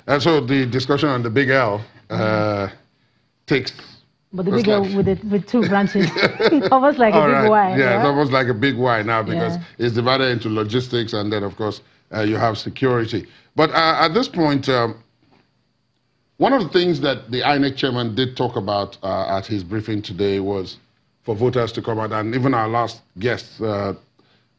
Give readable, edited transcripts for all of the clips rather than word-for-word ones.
And so the discussion on the big L takes... But the big L with two branches, it's almost like a big Y. Yeah, it's almost like a big Y now because it's divided into logistics and then, of course, you have security. But at this point, one of the things that the INEC chairman did talk about at his briefing today was for voters to come out, and even our last guest,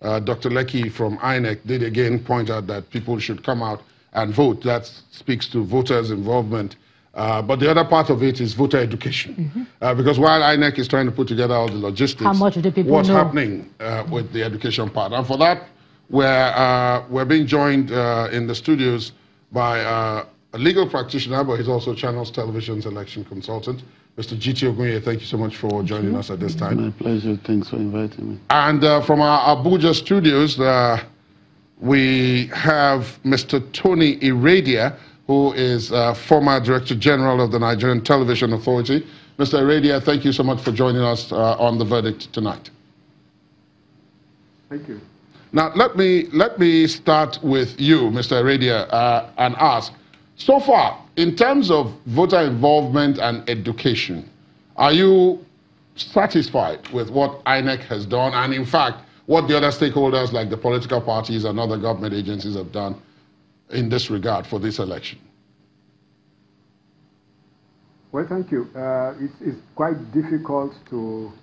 Dr. Lecky from INEC, did again point out that people should come out and vote. That speaks to voters' involvement. But the other part of it is voter education. Because while INEC is trying to put together all the logistics, how much do the people what's know? happening with the education part? And for that, we're being joined in the studios by a legal practitioner, but he's also Channels Television's election consultant, Mr. G.T. Ogunye. Thank you so much for joining us at this time. My pleasure. Thanks for inviting me. And from our Abuja studios, we have Mr. Tony Iradia, who is former Director General of the Nigerian Television Authority. Mr. Iradia, thank you so much for joining us on The Verdict tonight. Thank you. Now, let me start with you, Mr. Iradia, and ask, so far, in terms of voter involvement and education, are you satisfied with what INEC has done, and in fact, what the other stakeholders like the political parties and other government agencies have done in this regard for this election? Well, thank you. It's quite difficult to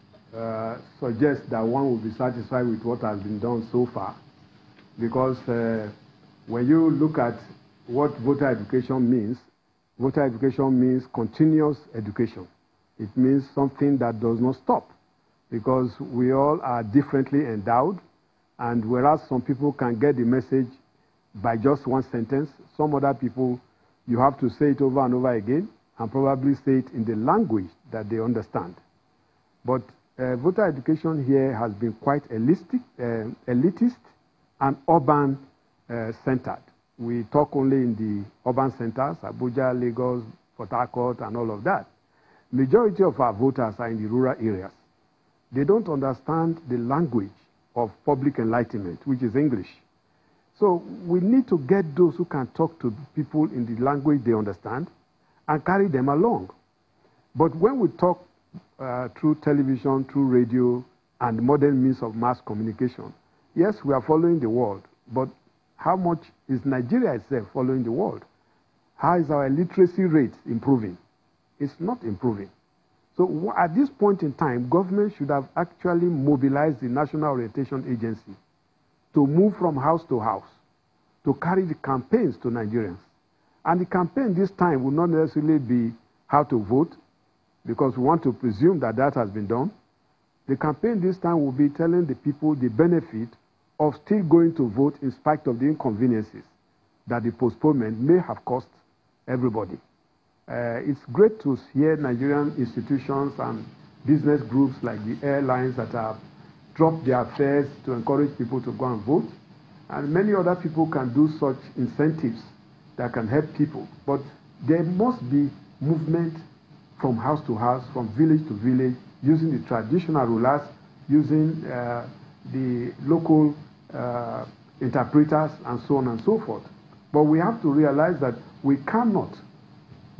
suggest that one will be satisfied with what has been done so far, because when you look at what voter education means continuous education. It means something that does not stop, because we all are differently endowed, and whereas some people can get the message by just one sentence, some other people, you have to say it over and over again, and probably say it in the language that they understand. But voter education here has been quite elitist and urban-centered. We talk only in the urban centers, Abuja, Lagos, Port Harcourt, and all of that. Majority of our voters are in the rural areas. They don't understand the language of public enlightenment, which is English. So we need to get those who can talk to people in the language they understand and carry them along. But when we talk through television, through radio, and modern means of mass communication, yes, we are following the world, but how much is Nigeria itself following the world? How is our literacy rate improving? It's not improving. So at this point in time, government should have actually mobilized the National Orientation Agency to move from house to house, to carry the campaigns to Nigerians. And the campaign this time will not necessarily be how to vote, because we want to presume that that has been done. The campaign this time will be telling the people the benefit of still going to vote in spite of the inconveniences that the postponement may have cost everybody. It's great to hear Nigerian institutions and business groups like the airlines that have dropped their fares to encourage people to go and vote. And many other people can do such incentives that can help people. But there must be movement from house to house, from village to village, using the traditional rulers, using the local interpreters, and so on and so forth. But we have to realize that we cannot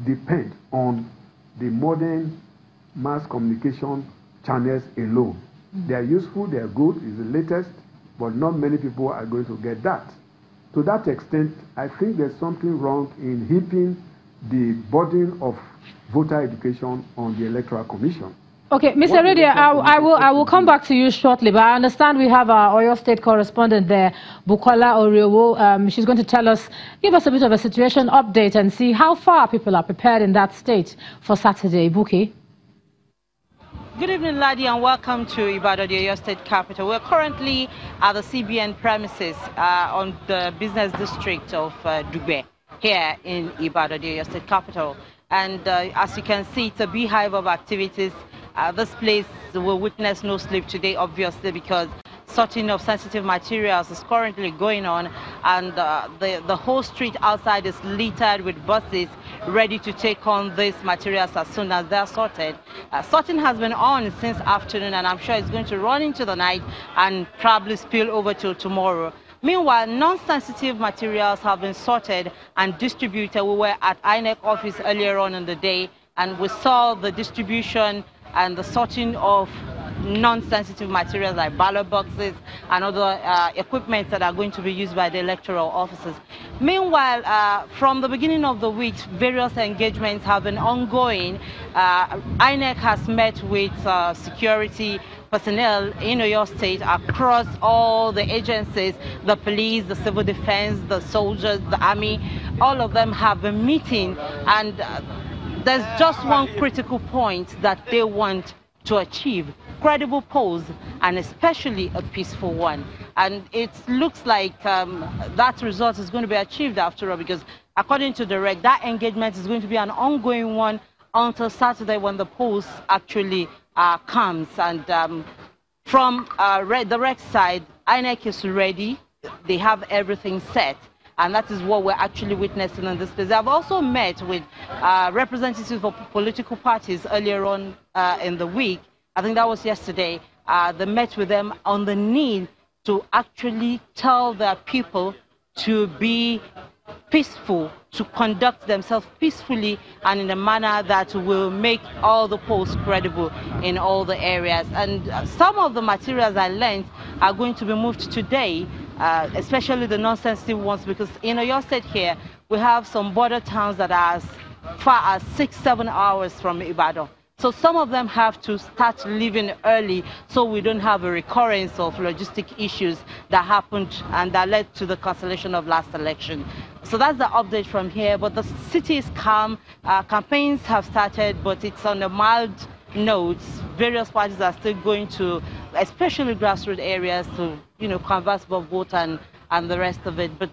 depend on the modern mass communication channels alone. They are useful, they are good, it's the latest, but not many people are going to get that. To that extent, I think there's something wrong in heaping the burden of voter education on the Electoral Commission. Okay, Mr. Iradia, I will come back to you shortly, but I understand we have our Oyo State correspondent there, Bukola Oriowo. She's going to give us a bit of a situation update and see how far people are prepared in that state for Saturday. Buki. Good evening, Ladi, and welcome to Ibadan, the Oyo State capital. We're currently at the CBN premises on the business district of Dugbe, here in Ibadan, the Oyo State capital. And as you can see, it's a beehive of activities. This place will witness no sleep today, obviously, because sorting of sensitive materials is currently going on, and the whole street outside is littered with buses ready to take on these materials as soon as they're sorted. Sorting has been on since afternoon, and I'm sure it's going to run into the night and probably spill over till tomorrow. Meanwhile, non-sensitive materials have been sorted and distributed. We were at INEC office earlier on in the day, and we saw the distribution and the sorting of non-sensitive materials like ballot boxes and other equipment that are going to be used by the electoral officers. Meanwhile, from the beginning of the week, various engagements have been ongoing. INEC has met with security personnel in Oyo State across all the agencies, the police, the civil defense, the soldiers, the army. All of them have been meeting, and there's just one critical point that they want to achieve: credible polls, and especially a peaceful one. And it looks like that result is going to be achieved after all, because according to the REC, that engagement is going to be an ongoing one until Saturday when the polls actually comes. And from the REC side, INEC is ready. They have everything set. And that is what we're actually witnessing in this place. I've also met with representatives of political parties earlier on in the week. I think that was yesterday. They met with them on the need to actually tell their people to be peaceful, to conduct themselves peacefully and in a manner that will make all the polls credible in all the areas. And some of the materials I learned are going to be moved today, especially the non-sensitive ones, because in Oyo State here, we have some border towns that are as far as 6-7 hours from Ibadan. So some of them have to start leaving early so we don't have a recurrence of logistic issues that happened and that led to the cancellation of last election. So that's the update from here. But the city is calm. Campaigns have started, but it's on a mild note. Various parties are still going to, especially grassroots areas, to canvass for vote and the rest of it. But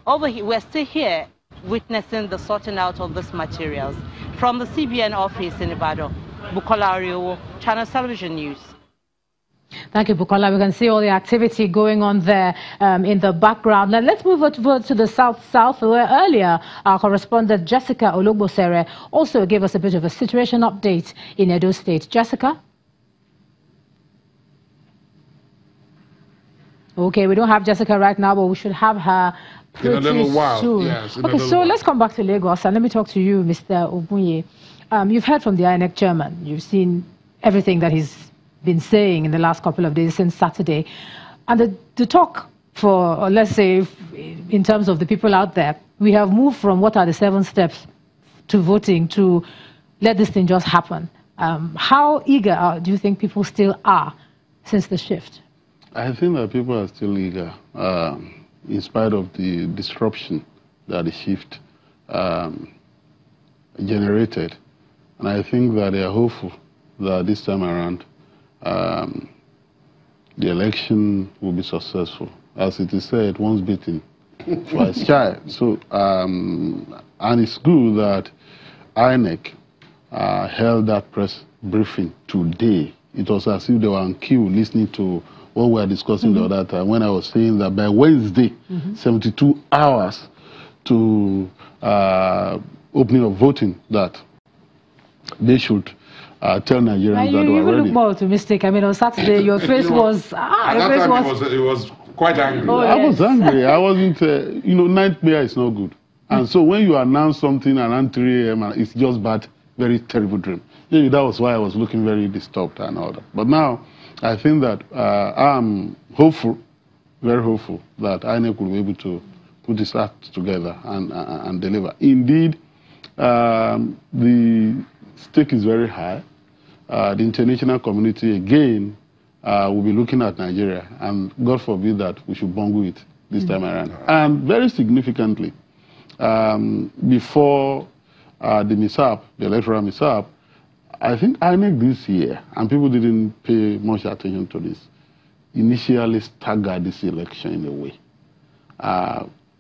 over here, we're still here witnessing the sorting out of these materials. From the CBN office in Ibadan, Bukola Oriowo, Channel Television News. Thank you, Bukola. We can see all the activity going on there in the background. Now, let's move over to the south, where earlier our correspondent Jessica Ologbosere also gave us a bit of a situation update in Edo State. Jessica? Okay, we don't have Jessica right now, but we should have her pretty in a little while. soon. Yes, okay, so let's come back to Lagos and let me talk to you, Mr. Obunye. You've heard from the INEC chairman. You've seen everything that he's been saying in the last couple of days since Saturday. And the talk for, or let's say, in terms of the people out there, we have moved from what are the 7 steps to voting to let this thing just happen. How eager do you think people still are since the shift? I think that people are still eager, in spite of the disruption that the shift generated. And I think that they are hopeful that this time around, the election will be successful. As it is said, once beaten, twice shy. So, and it's good that INEC held that press briefing today. It was as if they were on cue listening to what we were discussing the other time, when I was saying that by Wednesday, 72 hours to opening of voting, that they should tell Nigerians that they were ready. You look more optimistic. I mean, on Saturday, your face was... it was quite angry. Oh, I was angry. I wasn't... nightmare is not good. And so when you announce something around 3 a.m., it's just bad, very terrible dream. Maybe that was why I was looking very disturbed and all that. But now, I think that I'm hopeful, very hopeful, that INEC will be able to put this act together and deliver. Indeed, the stake is very high. The international community, again, will be looking at Nigeria, and God forbid that we should bungle it this time around. And very significantly, before the mishap, the electoral mishap, I think INEC this year, and people didn't pay much attention to this, initially staggered this election in a way.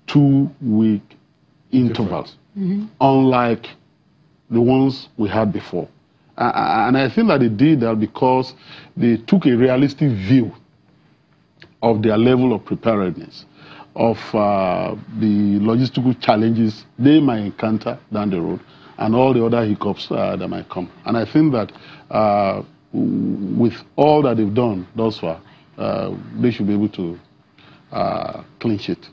2-week intervals, unlike the ones we had before. And I think that they did that because they took a realistic view of their level of preparedness, of the logistical challenges they might encounter down the road, and all the other hiccups that might come. And I think that with all that they've done thus far, they should be able to clean sheet.